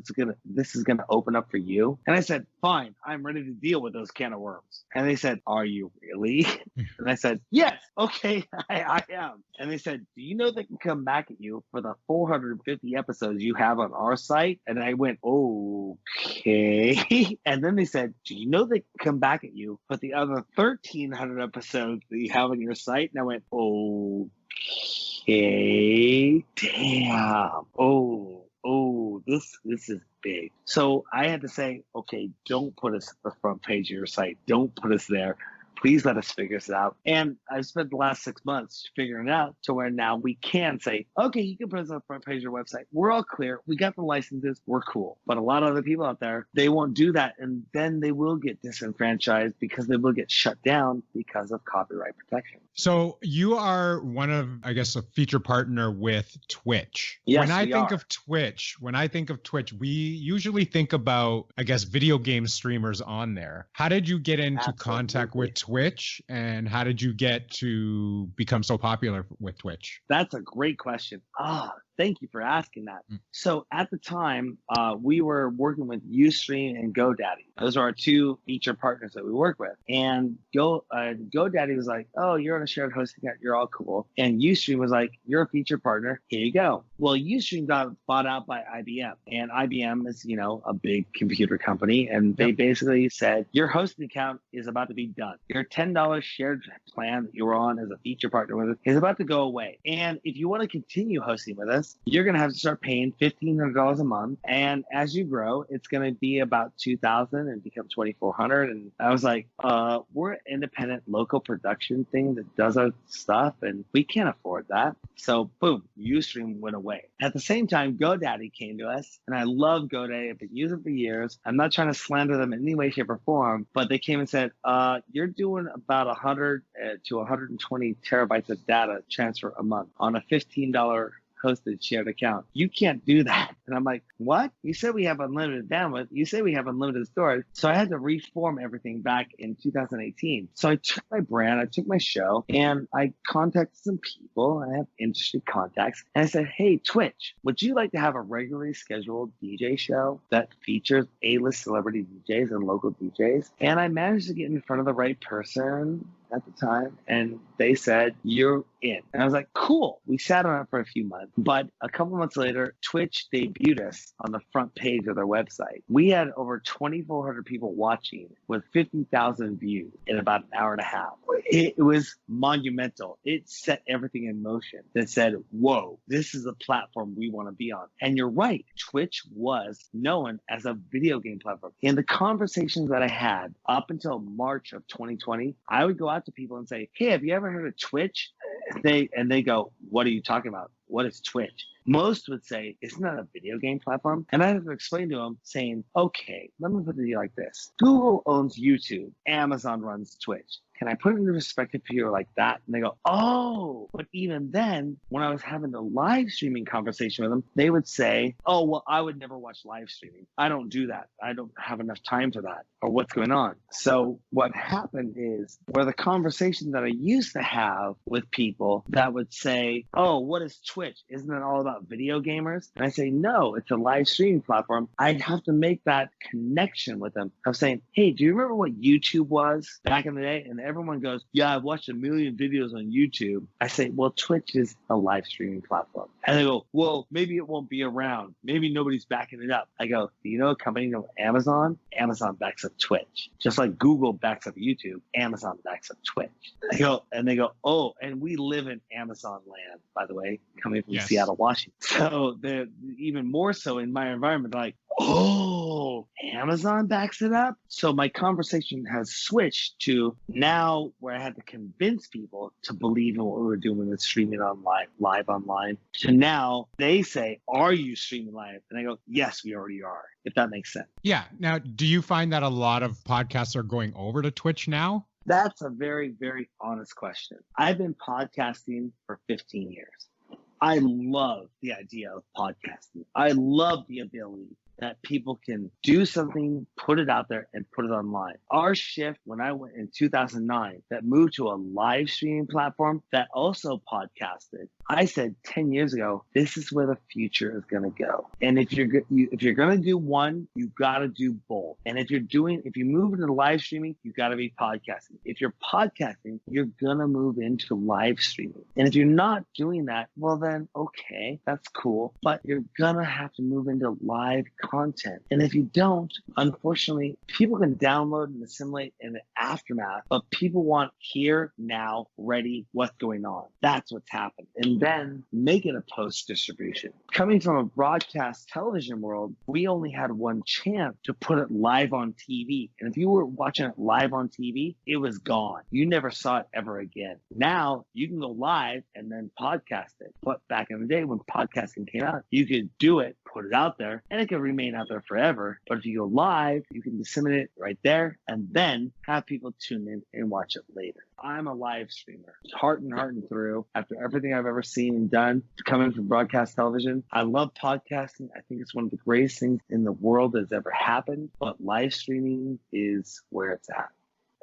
this is gonna open up for you? And I said, fine, I'm ready to deal with those can of worms. And they said, are you really? And I said, yes, okay, I am. And they said, do you know they can come back at you for the 450 episodes you have on our site? And I went, okay. And then they said, do you know they can come back at you for the other 1,300 episodes that you have on your site? And I went, okay, damn. This is big. So I had to say, okay, don't put us at the front page of your site. Don't put us there. Please let us figure this out. And I've spent the last 6 months figuring it out to where now we can say, okay, you can put us on the front page of your website. We're all clear. We got the licenses. We're cool. But a lot of other people out there, they won't do that. And then they will get disenfranchised because they will get shut down because of copyright protection. So you are one of, I guess, a feature partner with Twitch. Yes, when I we think are. of Twitch, we usually think about, I guess, video game streamers on there. How did you get into contact with Twitch, and how did you get to become so popular with Twitch? That's a great question. Thank you for asking that. So at the time, we were working with Ustream and GoDaddy. Those are our two feature partners that we work with. And GoDaddy was like, oh, you're on a shared hosting account. You're all cool. And Ustream was like, you're a feature partner. Here you go. Well, Ustream got bought out by IBM. And IBM is, a big computer company. And they basically said, your hosting account is about to be done. Your $10 shared plan that you were on as a feature partner with us is about to go away. And if you want to continue hosting with us, you're going to have to start paying $1,500 a month. And as you grow, it's going to be about $2,000 and become $2,400. And I was like, we're an independent local production thing that does our stuff, and we can't afford that. So boom, Ustream went away. At the same time, GoDaddy came to us, and I love GoDaddy. I've been using it for years. I'm not trying to slander them in any way, shape, or form, but they came and said, you're doing about 100 to 120 terabytes of data transfer a month on a $15 hosted shared account. You can't do that. And I'm like, what? You said we have unlimited bandwidth. You say we have unlimited storage. So I had to reform everything back in 2018. So I took my brand, I took my show, and I contacted some people. I have interested contacts. And I said, hey, Twitch, would you like to have a regularly scheduled DJ show that features A-list celebrity DJs and local DJs? And I managed to get in front of the right person at the time, and they said, you're in. And I was like, cool. We sat on it for a few months, but a couple months later, Twitch debuted us on the front page of their website. We had over 2,400 people watching with 50,000 views in about an hour and a half. It was monumental. It set everything in motion that said, whoa, this is a platform we want to be on. And you're right. Twitch was known as a video game platform. In the conversations that I had up until March of 2020, I would go out to people and say, hey, have you ever heard of Twitch? They go, what are you talking about? What is Twitch? Most would say, isn't that a video game platform? And I have to explain to them saying, okay, let me put it to you like this. Google owns YouTube. Amazon runs Twitch. Can I put it into perspective for you like that? And they go, oh, but even then, when I was having the live streaming conversation with them, they would say, oh, well, I would never watch live streaming. I don't do that. I don't have enough time for that, or what's going on. So what happened is, where the conversation that I used to have with people that would say, oh, what is Twitch? Isn't it all about video gamers? And I say, no, it's a live streaming platform. I'd have to make that connection with them. I'm saying, hey, do you remember what YouTube was back in the day? And everyone goes, yeah, I've watched a million videos on YouTube. I say, well, Twitch is a live streaming platform. And they go, well, maybe it won't be around. Maybe nobody's backing it up. I go, do you know a company named Amazon? Amazon backs up Twitch. Just like Google backs up YouTube, Amazon backs up Twitch. They go, oh, and we live in Amazon land, by the way, coming from Seattle, Washington. So they're even more so in my environment, like, oh, Amazon backs it up? So my conversation has switched to now where I had to convince people to believe in what we were doing with streaming online, live online, to now they say, are you streaming live? And I go, yes, we already are, if that makes sense. Yeah. Now, do you find that a lot of podcasts are going over to Twitch now? That's a very, very honest question. I've been podcasting for 15 years. I love the idea of podcasting. I love the ability that people can do something, put it out there, and put it online. Our shift, when I went in 2009, that moved to a live streaming platform that also podcasted, I said 10 years ago, this is where the future is going to go. And if you're going to do one, you got to do both. And if you move into live streaming, you got to be podcasting. If you're podcasting, you're going to move into live streaming. And if you're not doing that, well then, okay, that's cool. But you're going to have to move into live content. And if you don't, unfortunately, people can download and assimilate in the aftermath, but people want here, now, ready, what's going on. That's what's happened. And then make it a post distribution. Coming from a broadcast television world, we only had one chance to put it live on TV. And if you were watching it live on TV, it was gone. You never saw it ever again. Now you can go live and then podcast it. But back in the day when podcasting came out, you could do it, put it out there, and it could remain out there forever. But if you go live, you can disseminate it right there and then have people tune in and watch it later. I'm a live streamer, heart and through. After everything I've ever seen and done, coming from broadcast television, I love podcasting. I think it's one of the greatest things in the world that's ever happened. But live streaming is where it's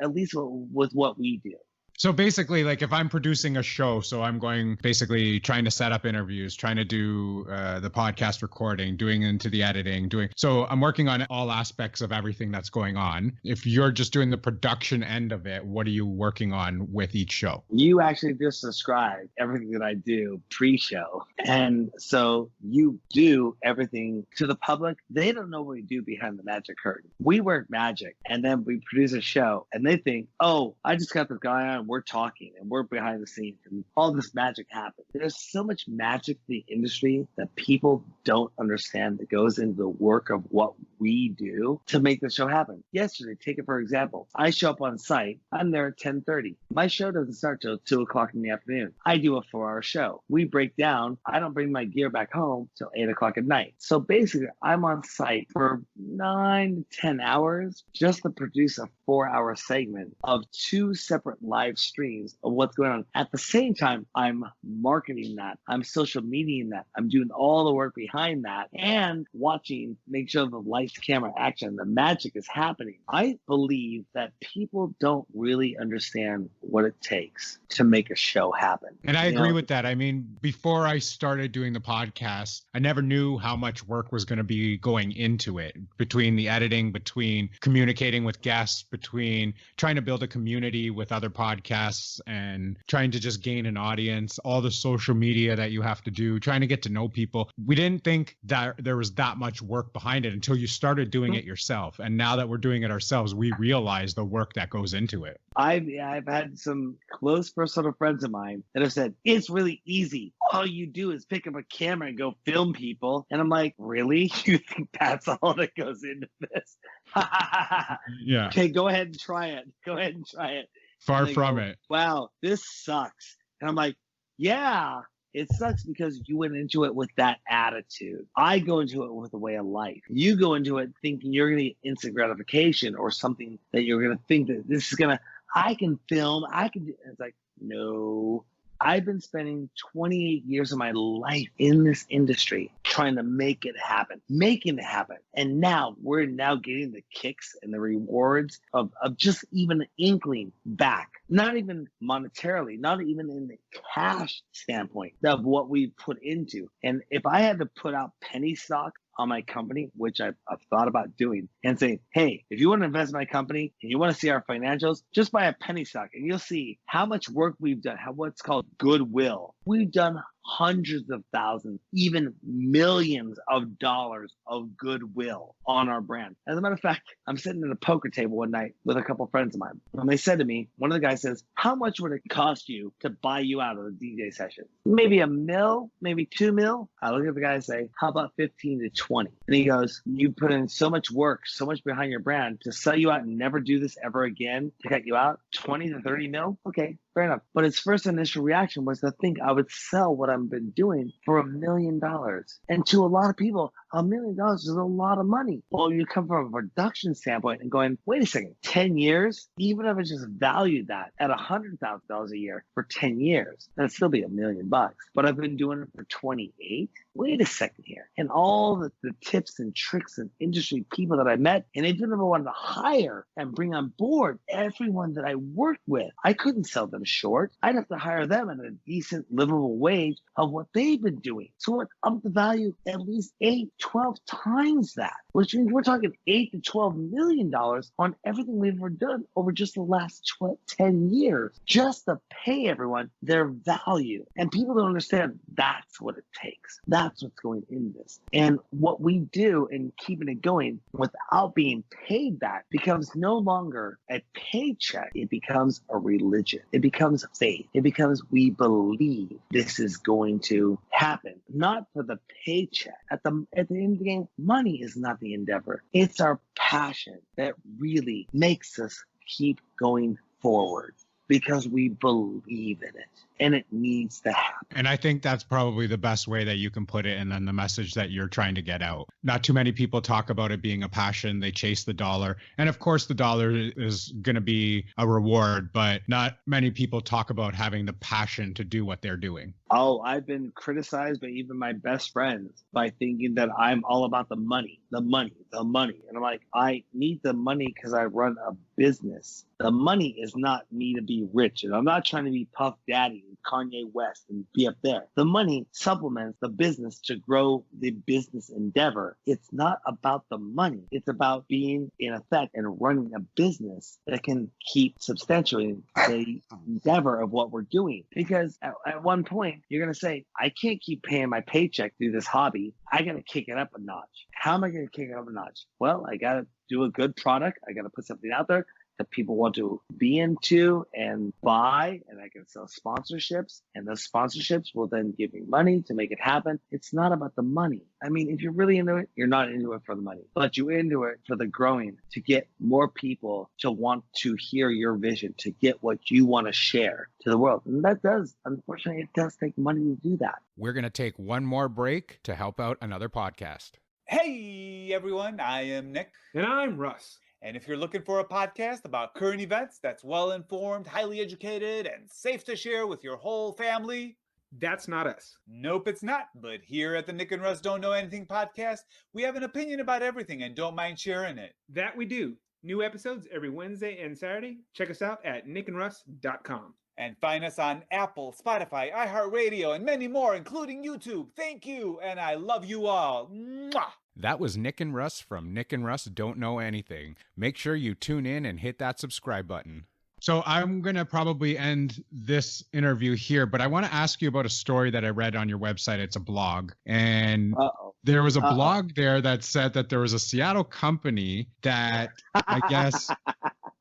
at least with what we do. So basically, like if I'm producing a show, so I'm going basically trying to set up interviews, trying to do the podcast recording, doing into the editing, so I'm working on all aspects of everything that's going on. If you're just doing the production end of it, what are you working on with each show? You actually just described everything that I do pre-show. And so you do everything to the public. They don't know what we do behind the magic curtain. We work magic and then we produce a show and they think, oh, I just got this guy on. We're talking and we're behind the scenes and all this magic happens. There's so much magic in the industry that people don't understand that goes into the work of what we do to make the show happen. Yesterday, take it for example. I show up on site. I'm there at 10:30. My show doesn't start till 2 o'clock in the afternoon. I do a 4-hour show. We break down. I don't bring my gear back home till 8 o'clock at night. So basically, I'm on site for 9 to 10 hours just to produce a 4-hour segment of 2 separate live streams of what's going on. At the same time, I'm marketing that. I'm social mediaing that. I'm doing all the work behind that and watching, make sure the lights, camera, action, the magic is happening. I believe that people don't really understand what it takes to make a show happen. And I agree with that. I mean, before I started doing the podcast, I never knew how much work was going to be going into it, between the editing, between communicating with guests, between trying to build a community with other podcasts and trying to just gain an audience, all the social media that you have to do, trying to get to know people. We didn't think that there was that much work behind it until you started doing it yourself. And now that we're doing it ourselves, we realize the work that goes into it. I've had some close personal friends of mine that have said, it's really easy. All you do is pick up a camera and go film people. And I'm like, really? You think that's all that goes into this? Yeah. Okay, go ahead and try it. Far from it. Wow, this sucks. And I'm like, yeah, it sucks because you went into it with that attitude. I go into it with a way of life. You go into it thinking you're going to get instant gratification or something that you're going to think that this is going to, I can film, I can do. It's like, no. I've been spending 28 years of my life in this industry trying to make it happen. And now we're getting the kicks and the rewards of just even an inkling back. Not even monetarily, not even in the cash standpoint of what we put into. And if I had to put out penny stock on my company, which I've thought about doing, and say, hey, if you want to invest in my company and you want to see our financials, just buy a penny stock and you'll see how much work we've done, what's called goodwill. We've done hundreds of thousands, even millions of dollars of goodwill on our brand. As a matter of fact, I'm sitting at a poker table one night with a couple of friends of mine. And they said to me, one of the guys says, how much would it cost you to buy you out of a DJ session? Maybe $1 million, maybe $2 million. I look at the guy and say, how about 15 to 20? And he goes, you put in so much work, so much behind your brand to sell you out and never do this ever again, to cut you out, 20 to 30 mil? Okay, fair enough. But his first initial reaction was to think I would sell what I've been doing for $1 million. And to a lot of people, $1 million is a lot of money. Well, you come from a production standpoint and going, wait a second, 10 years? Even if I just valued that at $100,000 a year for 10 years, that'd still be $1 million. But I've been doing it for 28. Wait a second here. And all the tips and tricks and industry people that I met, and they didn't ever want to hire and bring on board everyone that I worked with. I couldn't sell them short. I'd have to hire them at a decent, livable wage of what they've been doing. So it upped the value at least 8, 12 times that, which means we're talking $8 to $12 million on everything we've ever done over just the last 10 years, just to pay everyone their value. And people don't understand that's what it takes. That That's what's going in this. And what we do in keeping it going without being paid back becomes no longer a paycheck. It becomes a religion. It becomes faith. It becomes we believe this is going to happen, not for the paycheck. At the end of the game, money is not the endeavor. It's our passion that really makes us keep going forward because we believe in it and it needs to happen. And I think that's probably the best way that you can put it, and then the message that you're trying to get out. Not too many people talk about it being a passion. They chase the dollar. And of course, the dollar is going to be a reward, but not many people talk about having the passion to do what they're doing. Oh, I've been criticized by even my best friends by thinking that I'm all about the money, the money, the money. And I'm like, I need the money because I run a business. The money is not me to be rich. And I'm not trying to be Puff Daddy and Kanye West and be up there. The money supplements the business to grow the business endeavor. It's not about the money. It's about being in effect and running a business that can keep substantiating the endeavor of what we're doing. Because at one point, you're going to say, I can't keep paying my paycheck through this hobby. I got to kick it up a notch. How am I going to kick it up a notch? Well, I got to do a good product. I got to put something out there that people want to be into and buy, and I can sell sponsorships, and those sponsorships will then give me money to make it happen. It's not about the money. I mean, if you're really into it, you're not into it for the money, but you're into it for the growing, to get more people to want to hear your vision, to get what you want to share to the world. And that does, unfortunately, it does take money to do that. We're going to take one more break to help out another podcast. Hey, everyone. I am Nick. And I'm Russ. And if you're looking for a podcast about current events that's well-informed, highly educated, and safe to share with your whole family, that's not us. Nope, it's not. But here at the Nick and Russ Don't Know Anything podcast, we have an opinion about everything and don't mind sharing it. That we do. New episodes every Wednesday and Saturday. Check us out at nickandruss.com. And find us on Apple, Spotify, iHeartRadio, and many more, including YouTube. Thank you, and I love you all. Mwah! That was Nick and Russ from Nick and Russ Don't Know Anything. Make sure you tune in and hit that subscribe button. So I'm going to probably end this interview here, but I want to ask you about a story that I read on your website. It's a blog. And there was a blog there that said that there was a Seattle company that I guess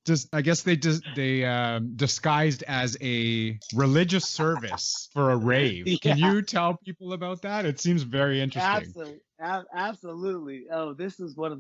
they disguised as a religious service for a rave. Yeah. Can you tell people about that? It seems very interesting. Absolutely. Oh, this is one of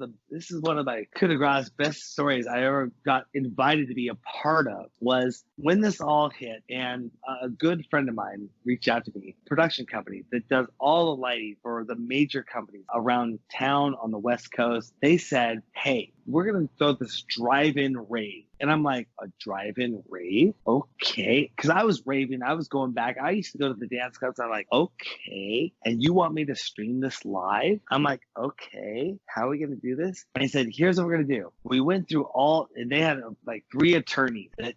my coup de grace best stories I ever got invited to be a part of. Was when this all hit, and a good friend of mine reached out to me, production company that does all the lighting for the major companies around town on the West Coast. They said, hey, we're going to throw this drive-in rave. And I'm like, a drive-in rave? Okay. Because I was raving. I was going back. I used to go to the dance clubs. I'm like, okay. And you want me to stream this live? I'm like, okay. How are we going to do this? And I said, here's what we're going to do. We went through and they had like 3 attorneys that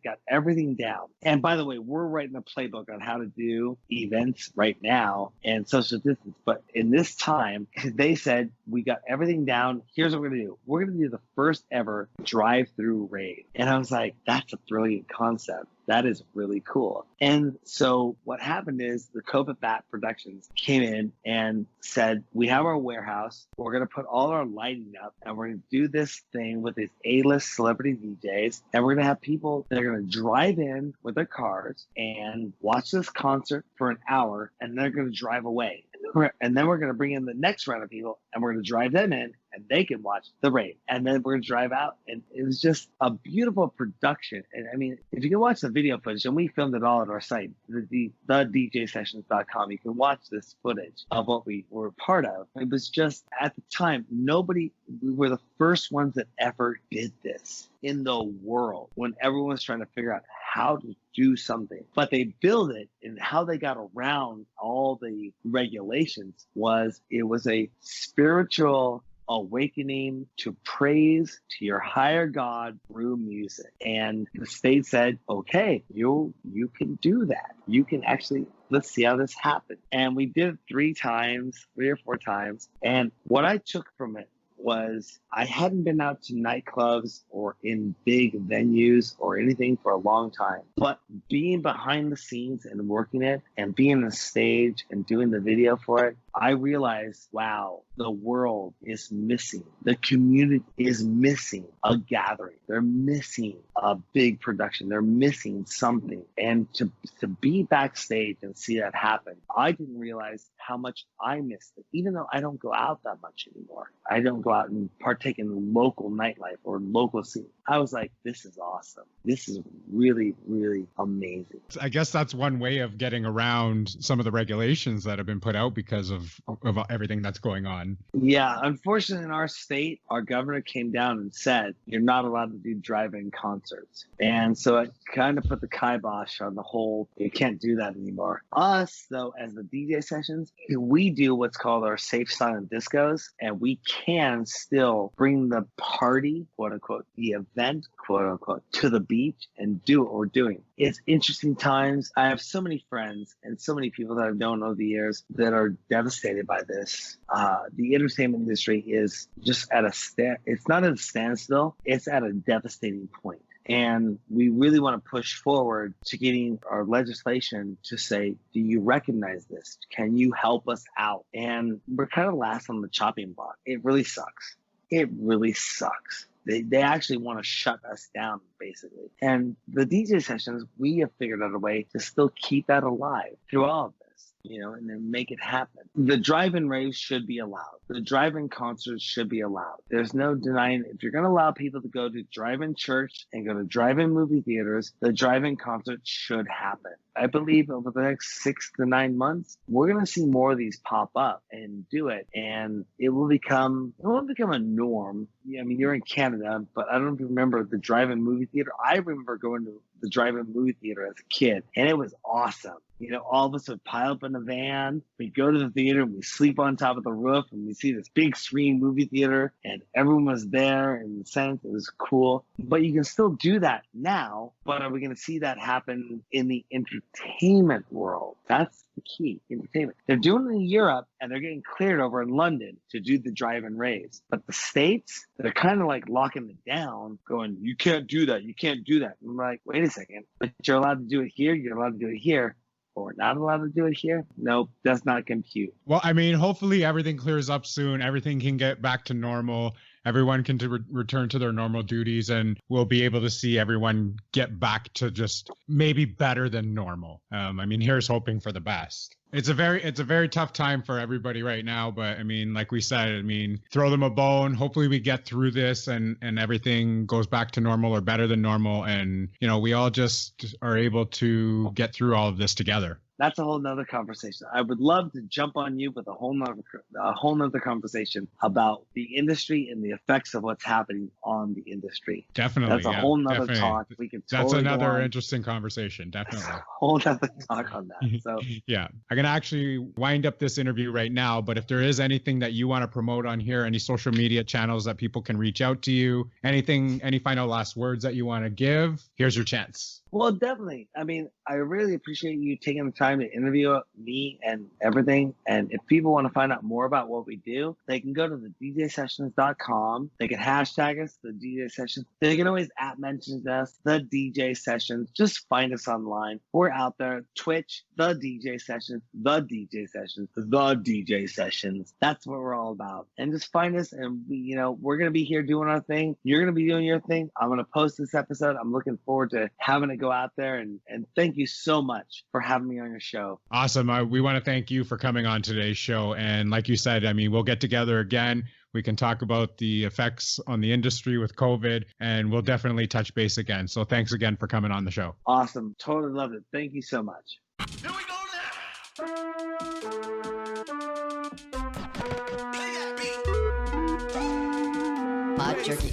got everything down. And by the way, we're writing a playbook on how to do events right now and social distance. But in this time, they said, we got everything down. Here's what we're going to do. We're going to do the first ever drive-through rave. And I was like, that's a brilliant concept. That is really cool. And so what happened is the COVID Bat Productions came in and said, we have our warehouse. We're going to put all our lighting up and we're going to do this thing with these A-list celebrity DJs. And we're going to have people that are going to drive in with their cars and watch this concert for an hour, and they're going to drive away. And then we're going to bring in the next round of people and we're going to drive them in and they can watch the rave. And then we're going to drive out. And it was just a beautiful production. And I mean, if you can watch the video footage, and we filmed it all at our site, thedjsessions.com, you can watch this footage of what we were part of. It was just, at the time, we were the first ones that ever did this in the world when everyone was trying to figure out how to do something. But they built it, and how they got around all the regulations was it was a spiritual awakening to praise to your higher God through music. And the state said, okay, you can do that. You can actually, let's see how this happens. And we did it 3 or 4 times. And what I took from it was I hadn't been out to nightclubs or in big venues or anything for a long time. But being behind the scenes and working it and being on the stage and doing the video for it, I realized, wow, the world is missing. The community is missing a gathering. They're missing a big production. They're missing something. And to be backstage and see that happen, I didn't realize how much I missed it, even though I don't go out that much anymore. I don't go out and partake in local nightlife or local scene. I was like, this is awesome. This is really, really amazing. I guess that's one way of getting around some of the regulations that have been put out because of everything that's going on. Yeah, unfortunately in our state, our governor came down and said, you're not allowed to do drive-in concerts. And so it kind of put the kibosh on the whole, you can't do that anymore. Us, though, as the DJ sessions, we do what's called our safe silent discos, and we can still bring the party, quote unquote, the event, quote unquote, to the beach and do what we're doing. It's interesting times. I have so many friends and so many people that I've known over the years that are devastated by this. The entertainment industry is just at it's not at a standstill, it's at a devastating point. And we really want to push forward to getting our legislation to say, do you recognize this? Can you help us out? And we're kind of last on the chopping block. It really sucks. It really sucks. They actually want to shut us down, basically. And the DJ sessions, we have figured out a way to still keep that alive through all of this, and then make it happen. The drive-in raves should be allowed. The drive-in concerts should be allowed. There's no denying, if you're going to allow people to go to drive-in church and go to drive-in movie theaters, the drive-in concert should happen. I believe over the next 6 to 9 months, we're going to see more of these pop up and do it. And it will become a norm. I mean, you're in Canada, but I don't know if you remember the drive-in movie theater. I remember going to the drive-in movie theater as a kid, and it was awesome. All of us would pile up in a van. We'd go to the theater and we sleep on top of the roof and we see this big screen movie theater and everyone was there in the sense it was cool. But you can still do that now, but are we going to see that happen in the entertainment world? That's the key, entertainment. They're doing it in Europe and they're getting cleared over in London to do the drive-in raves. But the States, they're kind of like locking it down, going, you can't do that, you can't do that. And I'm like, wait a second, but you're allowed to do it here, you're allowed to do it here. Or not allowed to do it here? Nope, does not compute. Well, I mean, hopefully everything clears up soon. Everything can get back to normal. Everyone can return to their normal duties, and we'll be able to see everyone get back to just maybe better than normal. I mean, here's hoping for the best. It's a very tough time for everybody right now, but I mean, like we said, I mean, throw them a bone. Hopefully we get through this and everything goes back to normal or better than normal. And, we all just are able to get through all of this together. That's a whole nother conversation. I would love to jump on you with a whole nother conversation about the industry and the effects of what's happening on the industry. Definitely. That's a whole nother talk. We can totally That's another interesting conversation. Definitely. That's a whole nother talk on that. So yeah, I'm going to actually wind up this interview right now, but if there is anything that you want to promote on here, any social media channels that people can reach out to you, any final last words that you want to give, here's your chance. Well, definitely. I mean, I really appreciate you taking the time to interview me and everything. And if people want to find out more about what we do, they can go to the djsessions.com. They can hashtag us, the DJ Sessions. They can always @mention us, the DJ Sessions. Just find us online. We're out there. Twitch, the DJ Sessions, the DJ Sessions, the DJ Sessions. That's what we're all about. And just find us, and we're going to be here doing our thing. You're going to be doing your thing. I'm going to post this episode. I'm looking forward to having it go out there, and thank you so much for having me on your show. Awesome. We want to thank you for coming on today's show. And like you said, I mean, we'll get together again. We can talk about the effects on the industry with COVID, and we'll definitely touch base again. So thanks again for coming on the show. Awesome. Totally loved it. Thank you so much. Here we go now. Hot jerky.